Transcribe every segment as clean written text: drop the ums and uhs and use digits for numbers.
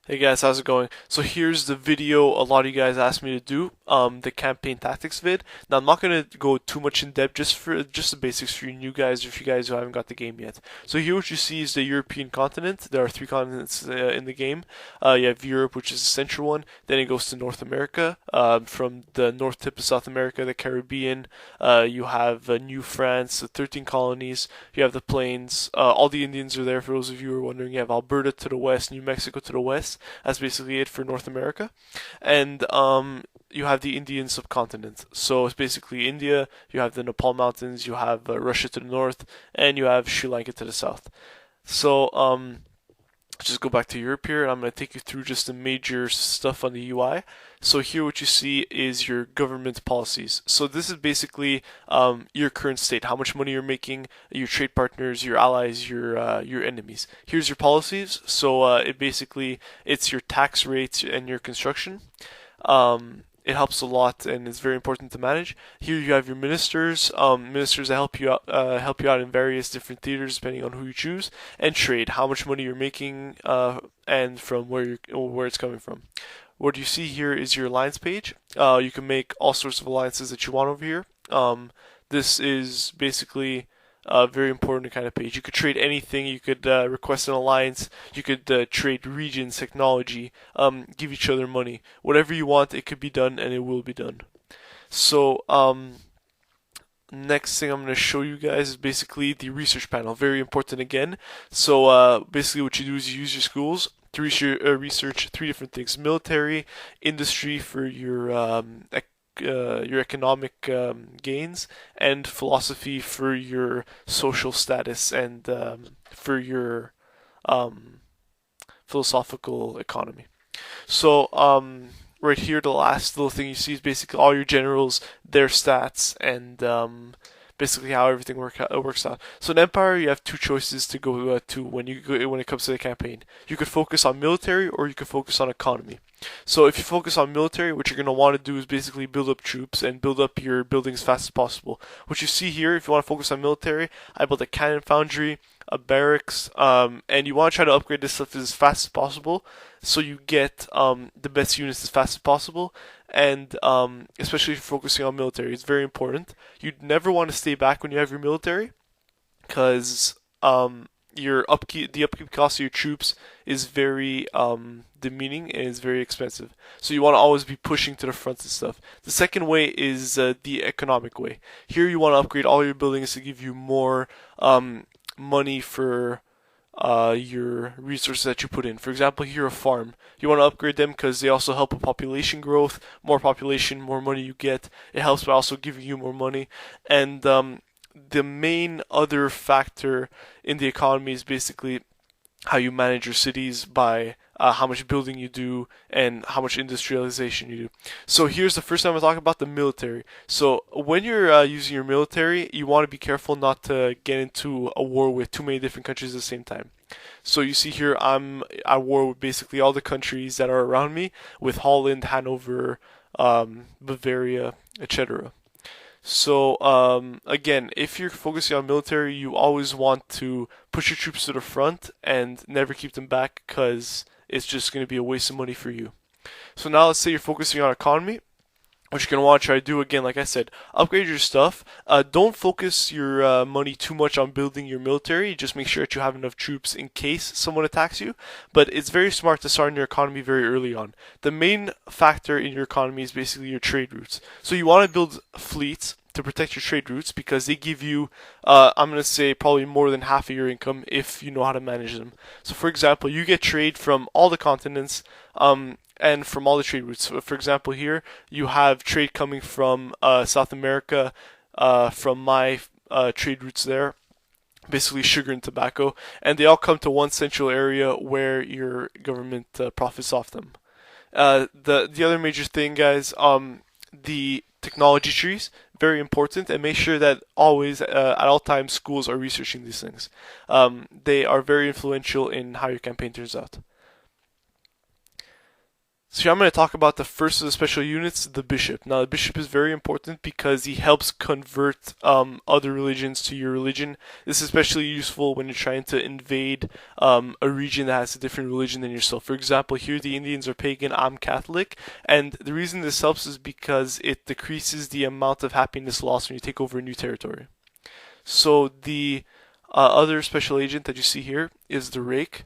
Hey guys, how's it going? So here's the video a lot of you guys asked me to do, the campaign tactics vid. Now I'm not gonna go too much in depth, just the basics for you new guys or if you guys who haven't got the game yet. So here what you see is the European continent. There are three continents in the game. You have Europe, which is the central one. Then it goes to North America. From the north tip of South America, the Caribbean. You have New France, the 13 colonies. You have the plains. All the Indians are there. For those of you who are wondering, you have Alberta to the west, New Mexico to the west. That's basically it for North America. And you have the Indian subcontinent. So it's basically India, you have the Nepal Mountains, you have Russia to the north, and you have Sri Lanka to the south. So just go back to Europe here, and I'm going to take you through just the major stuff on the UI. So here what you see is your government policies. So this is basically your current state, how much money you're making, your trade partners, your allies, your enemies. Here's your policies. So it's your tax rates and your construction. It helps a lot and it's very important to manage. Here you have your ministers, ministers that help you out in various different theaters depending on who you choose, and trade, how much money you're making, and from where it's coming from. What you see here is your alliance page. You can make all sorts of alliances that you want over here. This is basically a very important kind of page. You could trade anything. You could request an alliance. You could trade regions, technology, give each other money. Whatever you want, it could be done, and it will be done. So, next thing I'm going to show you guys is basically the research panel. Very important again. So, basically, what you do is you use your schools to research three different things: military, industry for your economic gains, and philosophy for your social status and for your um, philosophical economy. So, right here, the last little thing you see is basically all your generals, their stats, and basically how everything works out. So in Empire, you have two choices to go to when it comes to the campaign. You could focus on military or you could focus on economy. So if you focus on military, what you're going to want to do is basically build up troops and build up your buildings as fast as possible. What you see here, if you want to focus on military, I built a cannon foundry, a barracks, and you want to try to upgrade this stuff as fast as possible, so you get the best units as fast as possible. And especially if you're focusing on military, it's very important. You'd never want to stay back when you have your military, because the upkeep cost of your troops is very demeaning and is very expensive. So you want to always be pushing to the front and stuff. The second way is the economic way. Here you want to upgrade all your buildings to give you more money for your resources that you put in. For example, here a farm. You want to upgrade them because they also help with population growth. More population, more money you get. It helps by also giving you more money. And the main other factor in the economy is basically how you manage your cities by how much building you do and how much industrialization you do. So here's the first time I talk about the military. So when you're using your military, you want to be careful not to get into a war with too many different countries at the same time. So you see here, I'm at war with basically all the countries that are around me, with Holland, Hanover, Bavaria, etc. So again, if you're focusing on military, you always want to push your troops to the front and never keep them back, because it's just going to be a waste of money for you. So now let's say you're focusing on economy. What you're going to want to try to do, again, like I said, upgrade your stuff. Don't focus your money too much on building your military. Just make sure that you have enough troops in case someone attacks you. But it's very smart to start in your economy very early on. The main factor in your economy is basically your trade routes. So you want to build fleets to protect your trade routes, because they give you, I'm going to say, probably more than half of your income if you know how to manage them. So for example, you get trade from all the continents, and from all the trade routes. So for example, here you have trade coming from South America, from my trade routes there, basically sugar and tobacco, and they all come to one central area where your government profits off them. The other major thing, guys, the technology trees, very important, and make sure that always at all times schools are researching these things. They are very influential in how your campaign turns out. So here I'm going to talk about the first of the special units, the bishop. Now the bishop is very important because he helps convert other religions to your religion. This is especially useful when you're trying to invade a region that has a different religion than yourself. For example, here the Indians are pagan, I'm Catholic, and the reason this helps is because it decreases the amount of happiness lost when you take over a new territory. So the other special agent that you see here is the rake,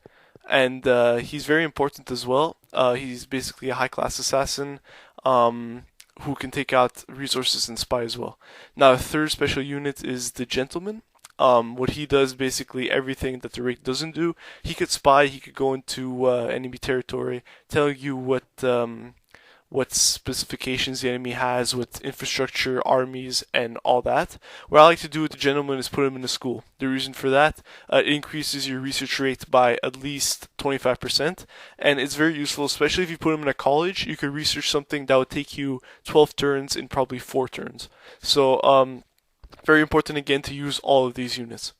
and he's very important as well. He's basically a high-class assassin who can take out resources and spy as well. Now, a third special unit is the gentleman. What he does, basically everything that the rake doesn't do. He could spy, he could go into enemy territory, tell you what specifications the enemy has with infrastructure, armies, and all that. What I like to do with the gentleman is put him in a school. The reason for that, it increases your research rate by at least 25%, and it's very useful, especially if you put him in a college. You could research something that would take you 12 turns in probably 4 turns. So, very important again to use all of these units.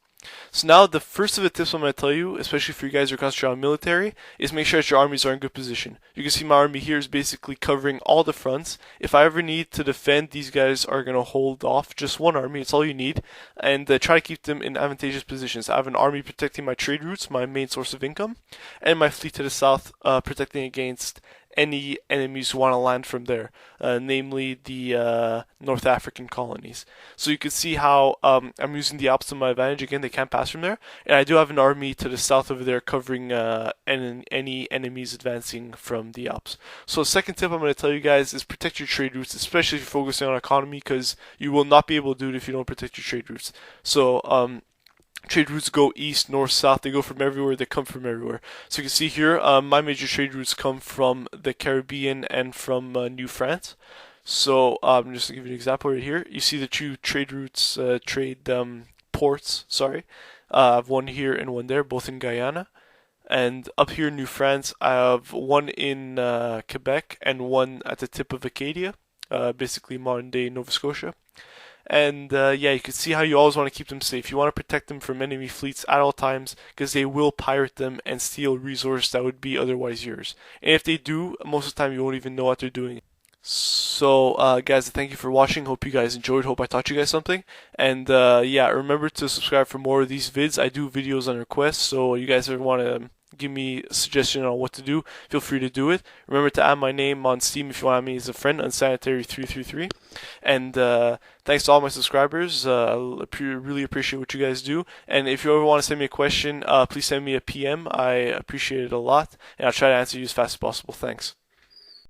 So now the first of the tips I'm going to tell you, especially for you guys who are concentrating on military, is make sure that your armies are in good position. You can see my army here is basically covering all the fronts. If I ever need to defend, these guys are going to hold off just one army. It's all you need. And try to keep them in advantageous positions. I have an army protecting my trade routes, my main source of income, and my fleet to the south protecting against any enemies who want to land from there, namely the North African colonies. So you can see how I'm using the Alps to my advantage. Again, they can't pass from there. And I do have an army to the south over there covering any enemies advancing from the Alps. So the second tip I'm going to tell you guys is protect your trade routes, especially if you're focusing on economy, because you will not be able to do it if you don't protect your trade routes. So trade routes go east, north, south. They go from everywhere. They come from everywhere. So you can see here, my major trade routes come from the Caribbean and from New France. So just to give you an example right here, you see the two trade routes, ports. Sorry, I have one here and one there, both in Guyana. And up here in New France, I have one in Quebec and one at the tip of Acadia, basically modern day Nova Scotia. And yeah, you can see how you always want to keep them safe. You want to protect them from enemy fleets at all times because they will pirate them and steal resource that would be otherwise yours. And if they do, most of the time you won't even know what they're doing. So guys, thank you for watching. Hope you guys enjoyed. Hope I taught you guys something. And yeah, remember to subscribe for more of these vids. I do videos on request, so you guys ever want to give me a suggestion on what to do, feel free to do it. Remember to add my name on Steam if you want me as a friend, Unsanitary333. And thanks to all my subscribers. I really appreciate what you guys do. And if you ever want to send me a question, please send me a PM. I appreciate it a lot, and I'll try to answer you as fast as possible. Thanks.